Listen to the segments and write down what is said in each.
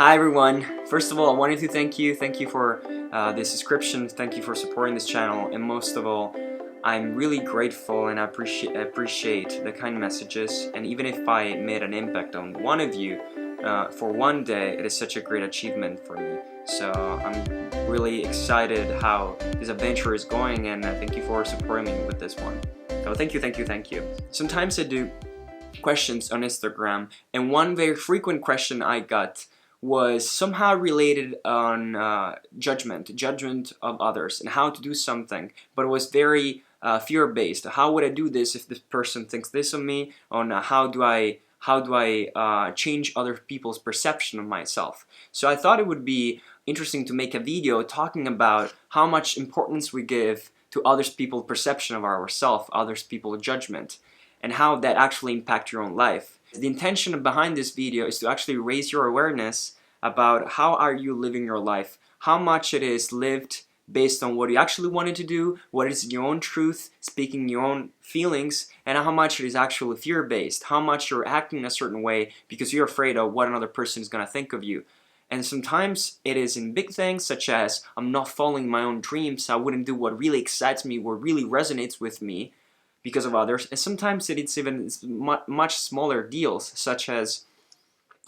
Hi everyone. First of all, I wanted to thank you for the subscription, thank you for supporting this channel, and most of all, I'm really grateful and I appreciate the kind messages, and even if I made an impact on one of you for one day, it is such a great achievement for me. So I'm really excited how this adventure is going, and thank you for supporting me with this one. So thank you. Sometimes I do questions on Instagram, and one very frequent question I got was somehow related on judgment of others and how to do something, but it was very fear-based. How would I do this if this person thinks this of me? On how do I change other people's perception of myself? So I thought it would be interesting to make a video talking about how much importance we give to others people's perception of ourselves, others people's judgment, and how that actually impacts your own life. The intention behind this video is to actually raise your awareness about how are you living your life, how much it is lived based on what you actually wanted to do, what is your own truth, speaking your own feelings, and how much it is actually fear-based, how much you're acting a certain way because you're afraid of what another person is going to think of you. And sometimes it is in big things such as I'm not following my own dreams, I wouldn't do what really excites me, what really resonates with me, because of others, and sometimes it's even much smaller deals, such as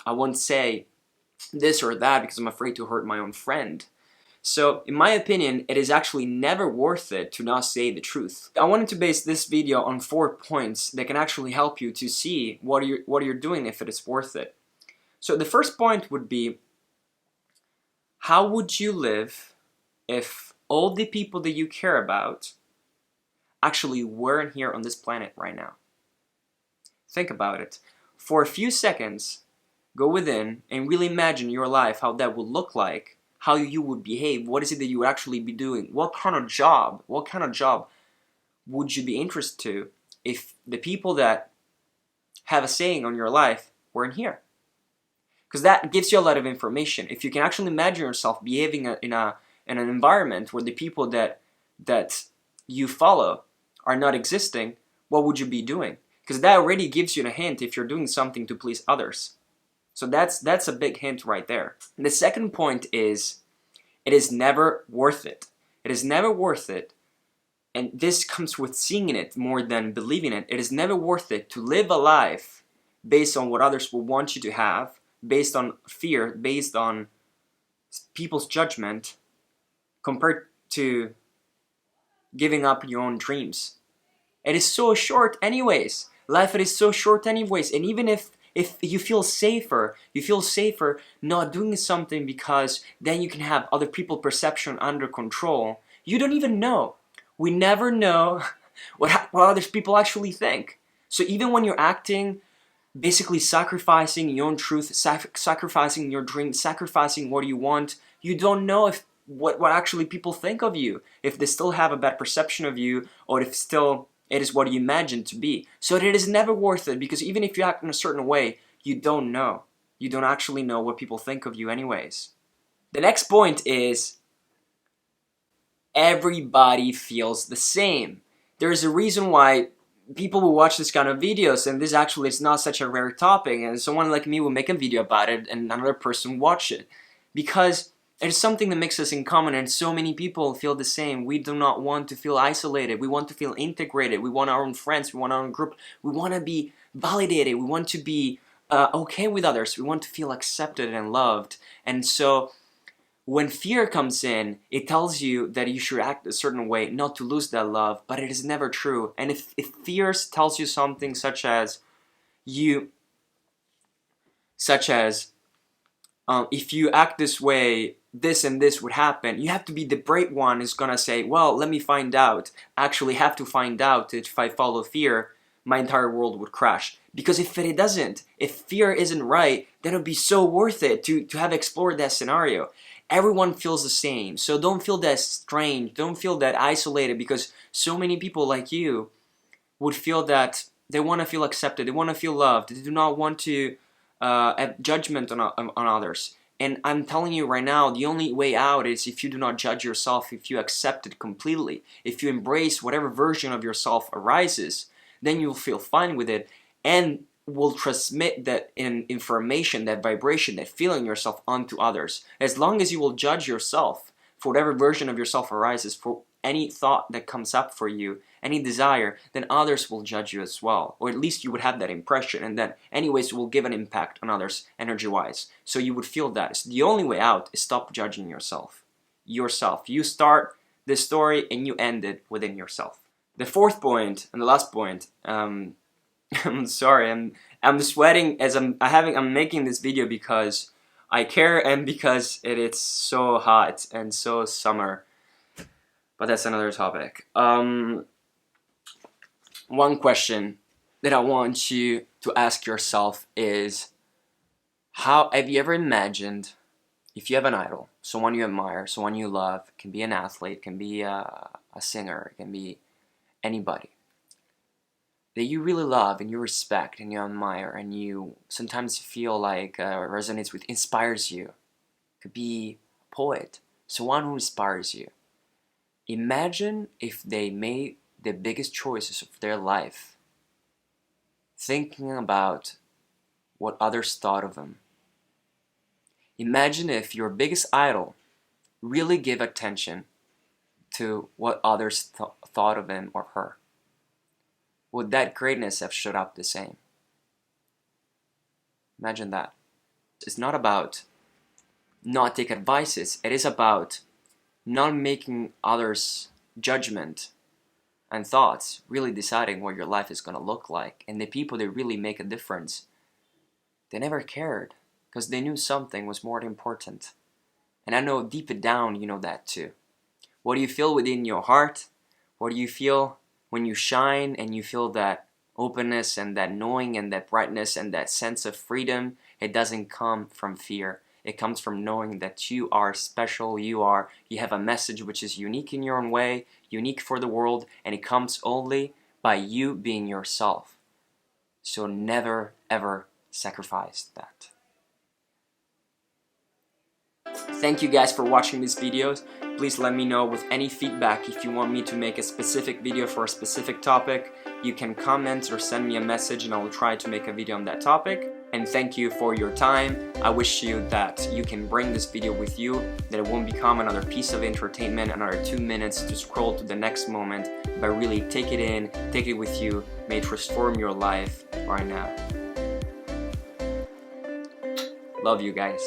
I won't say this or that because I'm afraid to hurt my own friend. So in my opinion, it is actually never worth it to not say the truth. I wanted to base this video on 4 points that can actually help you to see what you're doing, if it is worth it. So the first point would be, how would you live if all the people that you care about actually weren't here on this planet right now? Think about it. For a few seconds, go within and really imagine your life, how that would look like, how you would behave, what is it that you would actually be doing, what kind of job would you be interested to if the people that have a saying on your life weren't here? Because that gives you a lot of information. If you can actually imagine yourself behaving in an environment where the people that you follow are not existing, what would you be doing? Because that already gives you a hint if you're doing something to please others. So that's a big hint right there. And the second point is, it is never worth it. It is never worth it, and this comes with seeing it more than believing it. It is never worth it to live a life based on what others will want you to have, based on fear, based on people's judgment, compared to giving up your own dreams. It is so short anyways. Life, it is so short anyways. And even if you feel safer not doing something because then you can have other people's perception under control. You don't even know. We never know what other people actually think. So even when you're acting, basically sacrificing your own truth, sacrificing your dreams, sacrificing what you want, you don't know if what actually people think of you, if they still have a bad perception of you, or if still it is what you imagine to be. So it is never worth it, because even if you act in a certain way, you don't know. You don't actually know what people think of you anyways. The next point is, everybody feels the same. There is a reason why people will watch this kind of videos, and this actually is not such a rare topic, and someone like me will make a video about it and another person watch it. Because it is something that makes us in common, and so many people feel the same. We do not want to feel isolated. We want to feel integrated. We want our own friends. We want our own group. We want to be validated. We want to be okay with others. We want to feel accepted and loved. And so when fear comes in, it tells you that you should act a certain way not to lose that love, but it is never true. And if fear tells you something such as if you act this way, this and this would happen, you have to be the brave one who's gonna say, well, let me find out. Actually have to find out that if I follow fear, my entire world would crash. Because if it doesn't, if fear isn't right, then it would be so worth it to have explored that scenario. Everyone feels the same, so don't feel that strange, don't feel that isolated, because so many people like you would feel that they want to feel accepted, they want to feel loved, they do not want to have judgment on others. And I'm telling you right now, the only way out is if you do not judge yourself, if you accept it completely, if you embrace whatever version of yourself arises, then you'll feel fine with it. And will transmit that information, that vibration, that feeling yourself onto others. As long as you will judge yourself for whatever version of yourself arises, for any thought that comes up for you, any desire, then others will judge you as well. Or at least you would have that impression, and then anyways it will give an impact on others energy-wise. So you would feel that. So the only way out is stop judging yourself. You start the story and you end it within yourself. The fourth point and the last point, I'm sorry, I'm sweating as I'm making this video because I care and because it's so hot and so summer. But that's another topic. One question that I want you to ask yourself is, how have you ever imagined, if you have an idol, someone you admire, someone you love, it can be an athlete, it can be a singer, it can be anybody that you really love and you respect and you admire and you sometimes feel like resonates with, inspires you. It could be a poet, someone who inspires you. Imagine if they made the biggest choices of their life thinking about what others thought of them. Imagine if your biggest idol really gave attention to what others thought of him or her. Would that greatness have showed up the same? Imagine that. It's not about not take advices. It is about not making others' judgment and thoughts really deciding what your life is going to look like. And the people that really make a difference, they never cared because they knew something was more important. And I know deep down you know that too. What do you feel within your heart? What do you feel when you shine and you feel that openness and that knowing and that brightness and that sense of freedom? It doesn't come from fear. It comes from knowing that you are special, you have a message which is unique in your own way, unique for the world, and it comes only by you being yourself. So never ever sacrifice that. Thank you guys for watching these videos. Please let me know with any feedback. If you want me to make a specific video for a specific topic, you can comment or send me a message and I will try to make a video on that topic. And thank you for your time. I wish you that you can bring this video with you, that it won't become another piece of entertainment, another 2 minutes to scroll to the next moment, but really take it in, take it with you, may it transform your life right now. Love you guys.